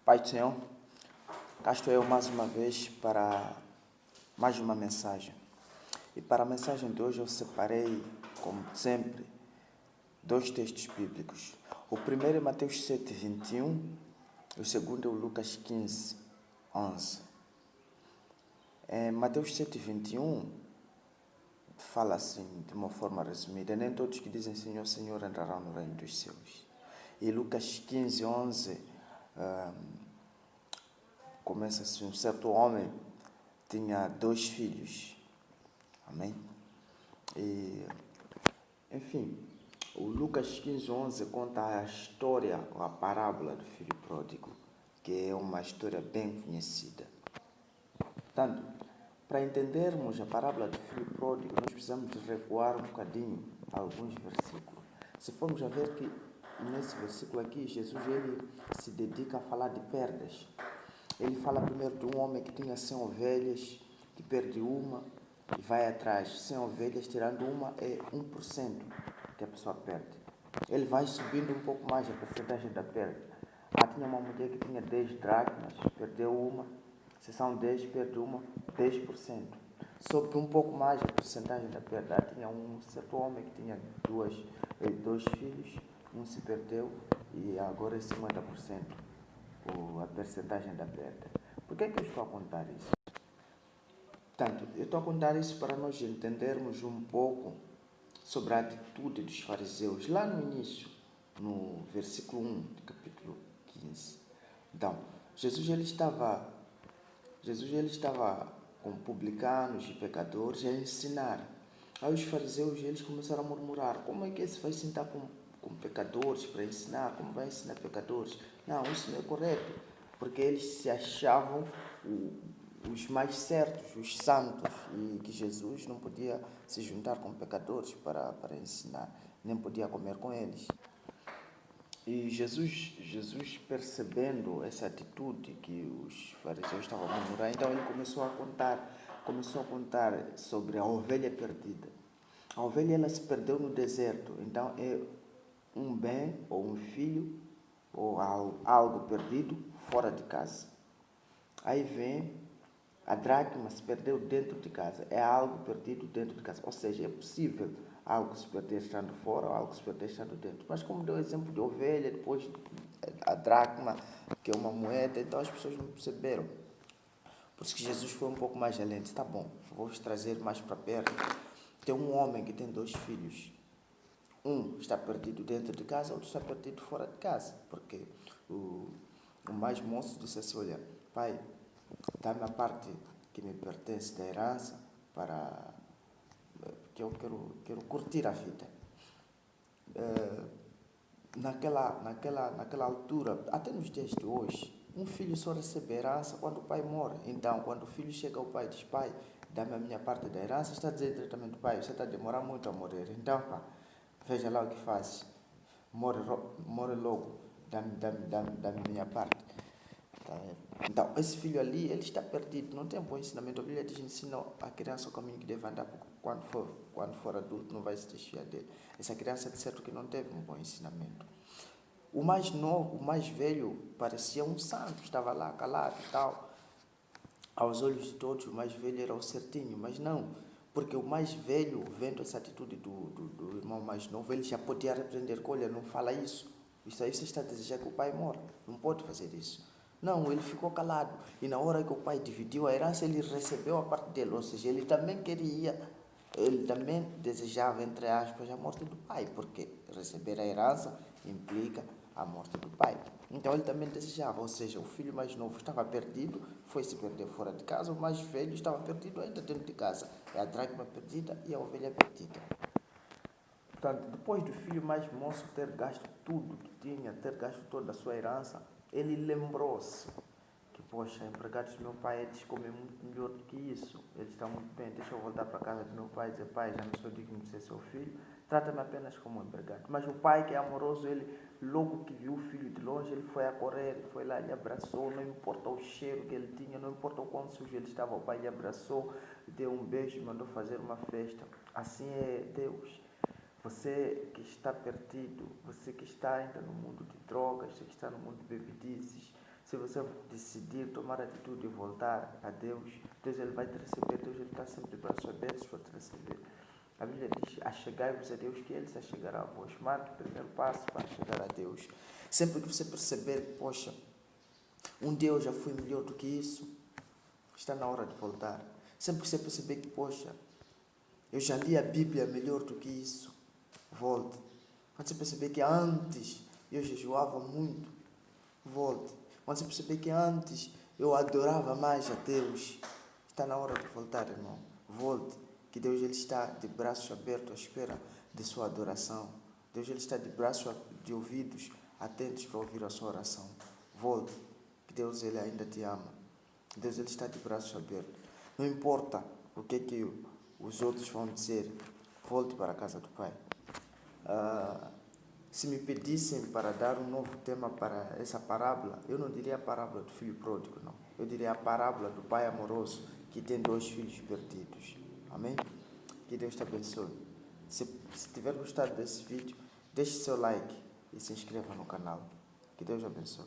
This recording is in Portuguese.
Pai do Senhor, cá estou eu mais uma vez para mais uma mensagem. E para a mensagem de hoje eu separei, como sempre, dois textos bíblicos. O primeiro é Mateus 7, 21, e o segundo é o Lucas 15, 11. Em Mateus 7, 21, fala assim, de uma forma resumida: nem todos que dizem Senhor, Senhor entrarão no reino dos céus. E Lucas 15, 11, começa assim: um certo homem tinha 2 filhos. Amém? E, enfim, o Lucas 15, 11 conta a história, a parábola do filho pródigo, que é uma história bem conhecida. Portanto, para entendermos a parábola do filho pródigo, nós precisamos recuar um bocadinho a alguns versículos. Se formos a ver que nesse versículo aqui, Jesus ele se dedica a falar de perdas. Ele fala primeiro de um homem que tinha 100 ovelhas, que perde uma e vai atrás. 100 ovelhas, tirando uma, é 1% que a pessoa perde. Ele vai subindo um pouco mais a porcentagem da perda. Tinha uma mulher que tinha 10 dracmas, perdeu uma. Se são 10, perde uma, 10%. Sobe um pouco mais a porcentagem da perda. Tinha um certo homem que tinha dois filhos, um se perdeu e agora é 50%. A percentagem da perda. Por que eu estou a contar isso? Portanto, eu estou a contar isso para nós entendermos um pouco sobre a atitude dos fariseus, lá no início, no versículo 1 do capítulo 15. Então, Jesus ele estava com publicanos e pecadores a ensinar. Aí os fariseus eles começaram a murmurar: como é que esse vai sentar com pecadores para ensinar? Como vai ensinar pecadores? Não, isso não é correto, porque eles se achavam os mais certos, os santos, e que Jesus não podia se juntar com pecadores para ensinar, nem podia comer com eles. E Jesus percebendo essa atitude que os fariseus estavam a murmurar, então ele começou a contar sobre a ovelha perdida. A ovelha ela se perdeu no deserto, então é um bem ou um filho ou algo perdido fora de casa. Aí vem a dracma se perdeu dentro de casa, é algo perdido dentro de casa, ou seja, é possível algo se perder estando fora ou algo se perder estando dentro. Mas como deu o exemplo de ovelha, depois a dracma, que é uma moeda, então as pessoas não perceberam. Por isso que Jesus foi um pouco mais além. Disse: tá bom, vou vos trazer mais para perto. Tem um homem que tem 2 filhos. Um está perdido dentro de casa, outro está perdido fora de casa. Porque o mais moço disse assim: olha, pai, dá-me a parte que me pertence da herança porque eu quero curtir a vida. Naquela altura, até nos dias de hoje, um filho só recebe herança quando o pai morre. Então, quando o filho chega ao pai e diz: pai, dá-me a minha parte da herança, está a dizer diretamente: pai, você está a demorar muito a morrer. Então, pá, veja lá o que faz. Morre logo, dá-me a minha parte. Então, esse filho ali, ele está perdido, não tem um bom ensinamento. A Bíblia diz: ensina a criança o caminho que deve andar, porque quando for adulto não vai se desfiar dele. Essa criança, de certo, que não teve um bom ensinamento. O mais novo, o mais velho, parecia um santo, estava lá calado e tal. Aos olhos de todos, o mais velho era o certinho, mas não, porque o mais velho, vendo essa atitude do irmão mais novo, ele já podia repreender: olha, não fala isso. Isso aí você está a desejar que o pai morra, não pode fazer isso. Não, ele ficou calado. E na hora que o pai dividiu a herança, ele recebeu a parte dele. Ou seja, ele também desejava, entre aspas, a morte do pai, porque receber a herança implica a morte do pai. Então ele também desejava, ou seja, o filho mais novo estava perdido, foi se perder fora de casa, o mais velho estava perdido ainda dentro de casa. É a dracma perdida e a ovelha perdida. Portanto, depois do filho mais moço ter gasto tudo que tinha, ter gasto toda a sua herança, ele lembrou-se que, poxa, empregados do meu pai, eles comem muito melhor do que isso. Eles estão muito bem, deixa eu voltar para a casa do meu pai e dizer: pai, já não sou digno de ser seu filho, trata-me apenas como um empregado. Mas o pai, que é amoroso, ele, logo que viu o filho de longe, ele foi a correr, ele foi lá, ele abraçou, não importa o cheiro que ele tinha, não importa o quão sujo ele estava, o pai lhe abraçou, deu um beijo e mandou fazer uma festa. Assim é Deus. Você que está perdido, você que está ainda no mundo de drogas, você que está no mundo de bebedices, Se você decidir tomar atitude e voltar a Deus, Deus ele vai te receber, Deus ele está sempre de braços abertos para te receber. A Bíblia diz, achegai-vos a Deus que Ele se achegará a vós. Marque o primeiro passo para chegar a Deus. Sempre que você perceber, poxa, um dia eu já fui melhor do que isso, está na hora de voltar. Sempre que você perceber que, poxa, eu já li a Bíblia melhor do que isso, volte. Quando você perceber que antes eu jejuava muito, volte. Quando você perceber que antes eu adorava mais a Deus, está na hora de voltar, irmão. Volte. Que Deus ele está de braços abertos à espera de sua adoração. Deus ele está de ouvidos atentos para ouvir a sua oração. Volte. Que Deus ele ainda te ama. Deus ele está de braços abertos. Não importa o que os outros vão dizer, volte para a casa do Pai. Se me pedissem para dar um novo tema para essa parábola, eu não diria a parábola do filho pródigo, não. Eu diria a parábola do pai amoroso que tem 2 filhos perdidos. Amém? Que Deus te abençoe. Se tiver gostado desse vídeo, deixe seu like e se inscreva no canal. Que Deus te abençoe.